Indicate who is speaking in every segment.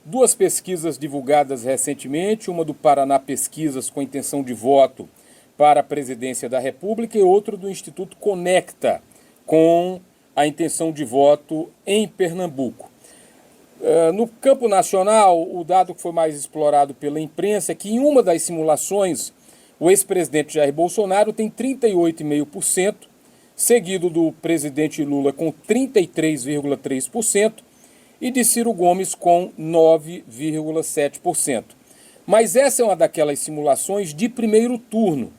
Speaker 1: duas pesquisas divulgadas recentemente, uma do Paraná Pesquisas com intenção de voto para a presidência da República e outra do Instituto Conecta com a intenção de voto em Pernambuco. No campo nacional, o dado que foi mais explorado pela imprensa é que em uma das simulações, o ex-presidente Jair Bolsonaro tem 38,5%, seguido do presidente Lula com 33,3% e de Ciro Gomes com 9,7%. Mas essa é uma daquelas simulações de primeiro turno,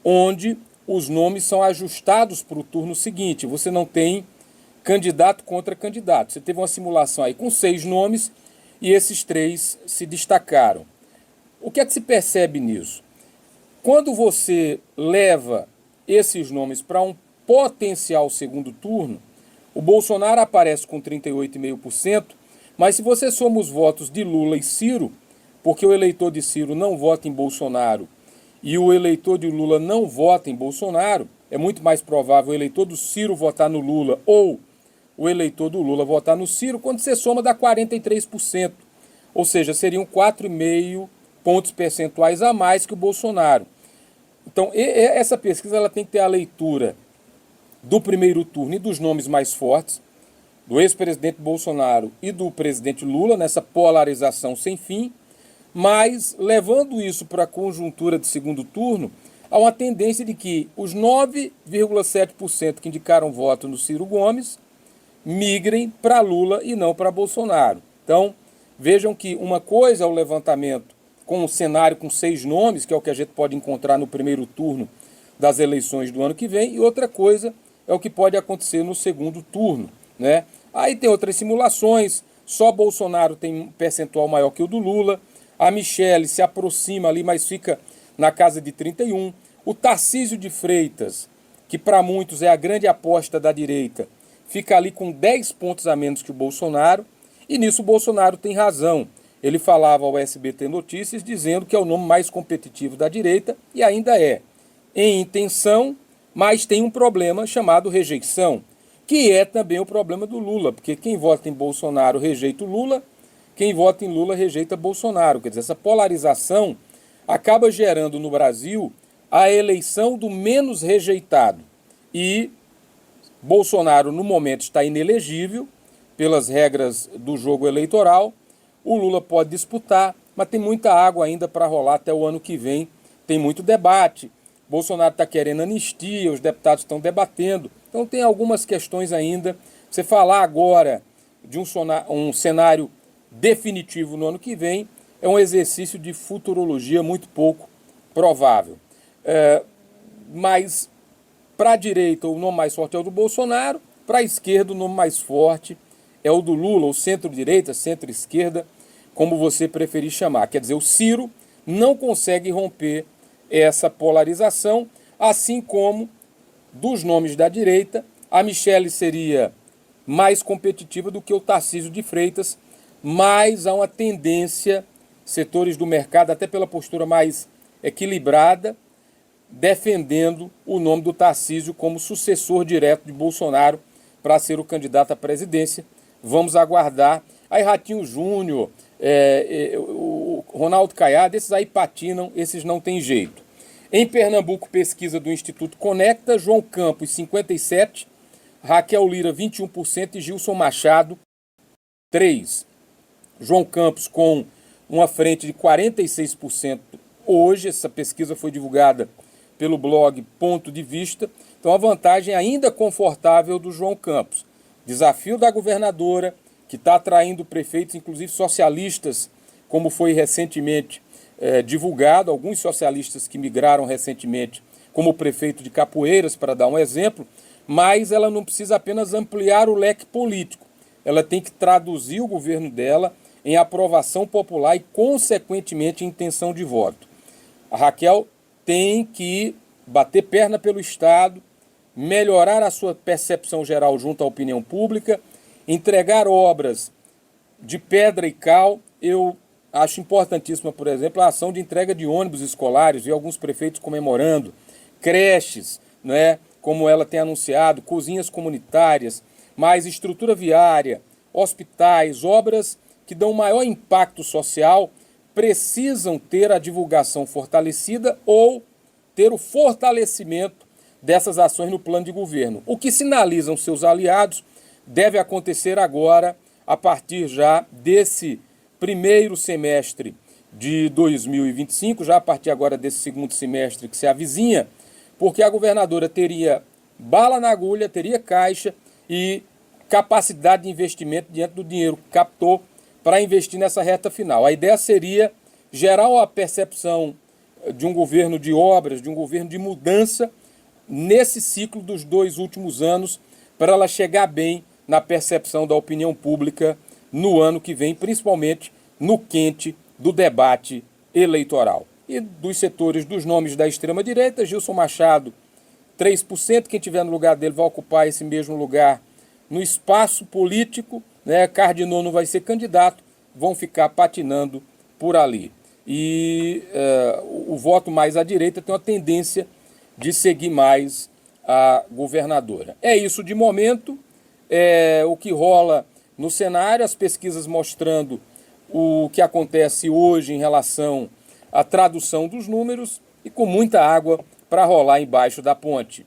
Speaker 1: onde os nomes são ajustados para o turno seguinte. Você não tem candidato contra candidato. Você teve uma simulação aí com 6 nomes e esses 3 se destacaram. O que é que se percebe nisso? Quando você leva esses nomes para um potencial segundo turno, o Bolsonaro aparece com 38,5%, mas se você soma os votos de Lula e Ciro, porque o eleitor de Ciro não vota em Bolsonaro e o eleitor de Lula não vota em Bolsonaro, é muito mais provável o eleitor do Ciro votar no Lula ou o eleitor do Lula votar no Ciro, quando você soma dá 43%, ou seja, seriam 4,5 pontos percentuais a mais que o Bolsonaro. Então, essa pesquisa ela tem que ter a leitura do primeiro turno e dos nomes mais fortes, do ex-presidente Bolsonaro e do presidente Lula, nessa polarização sem fim, mas levando isso para a conjuntura de segundo turno, há uma tendência de que os 9,7% que indicaram voto no Ciro Gomes migrem para Lula e não para Bolsonaro. Então, vejam que uma coisa é o levantamento com um cenário com 6 nomes, que é o que a gente pode encontrar no primeiro turno das eleições do ano que vem, e outra coisa é o que pode acontecer no segundo turno, né? Aí tem outras simulações, só Bolsonaro tem um percentual maior que o do Lula, a Michelle se aproxima ali, mas fica na casa de 31%, o Tarcísio de Freitas, que para muitos é a grande aposta da direita, fica ali com 10 pontos a menos que o Bolsonaro, e nisso o Bolsonaro tem razão. Ele falava ao SBT Notícias dizendo que é o nome mais competitivo da direita, e ainda é, em intenção, mas tem um problema chamado rejeição, que é também o problema do Lula, porque quem vota em Bolsonaro rejeita o Lula, quem vota em Lula rejeita Bolsonaro. Quer dizer, essa polarização acaba gerando no Brasil a eleição do menos rejeitado, e Bolsonaro, no momento, está inelegível pelas regras do jogo eleitoral. O Lula pode disputar, mas tem muita água ainda para rolar até o ano que vem. Tem muito debate. Bolsonaro está querendo anistia, os deputados estão debatendo. Então tem algumas questões ainda. Você falar agora de um cenário definitivo no ano que vem é um exercício de futurologia muito pouco provável. Mas para a direita, o nome mais forte é o do Bolsonaro. Para a esquerda, o nome mais forte é o do Lula, ou centro-direita, centro-esquerda, como você preferir chamar. Quer dizer, o Ciro não consegue romper essa polarização, assim como dos nomes da direita, a Michelle seria mais competitiva do que o Tarcísio de Freitas, mas há uma tendência, setores do mercado, até pela postura mais equilibrada, defendendo o nome do Tarcísio como sucessor direto de Bolsonaro para ser o candidato à presidência. Vamos aguardar. Aí Ratinho Júnior, o Ronaldo Caiado, esses aí patinam, esses não tem jeito. Em Pernambuco, pesquisa do Instituto Conecta, João Campos, 57%, Raquel Lira, 21% e Gilson Machado, 3%. João Campos com uma frente de 46% hoje, essa pesquisa foi divulgada pelo blog Ponto de Vista, então a vantagem ainda confortável do João Campos. Desafio da governadora, que está atraindo prefeitos, inclusive socialistas, como foi recentemente divulgado, alguns socialistas que migraram recentemente, como o prefeito de Capoeiras, para dar um exemplo, mas ela não precisa apenas ampliar o leque político, ela tem que traduzir o governo dela em aprovação popular e, consequentemente, em intenção de voto. A Raquel tem que bater perna pelo Estado, melhorar a sua percepção geral junto à opinião pública, entregar obras de pedra e cal. Eu acho importantíssima, por exemplo, a ação de entrega de ônibus escolares, e alguns prefeitos comemorando, creches, né, como ela tem anunciado, cozinhas comunitárias, mais estrutura viária, hospitais, obras que dão maior impacto social precisam ter a divulgação fortalecida ou ter o fortalecimento dessas ações no plano de governo. O que sinalizam seus aliados deve acontecer agora, a partir já desse primeiro semestre de 2025, já a partir agora desse segundo semestre que se avizinha, porque a governadora teria bala na agulha, teria caixa e capacidade de investimento diante do dinheiro que captou para investir nessa reta final. A ideia seria gerar uma percepção de um governo de obras, de um governo de mudança nesse ciclo dos 2 últimos anos, para ela chegar bem na percepção da opinião pública no ano que vem, principalmente no quente do debate eleitoral. E dos setores dos nomes da extrema-direita, Gilson Machado, 3%, quem tiver no lugar dele vai ocupar esse mesmo lugar no espaço político, né? Cardinon não vai ser candidato, vão ficar patinando por ali. E o voto mais à direita tem uma tendência de seguir mais a governadora. É isso de momento, o que rola no cenário, as pesquisas mostrando o que acontece hoje em relação à tradução dos números e com muita água para rolar embaixo da ponte.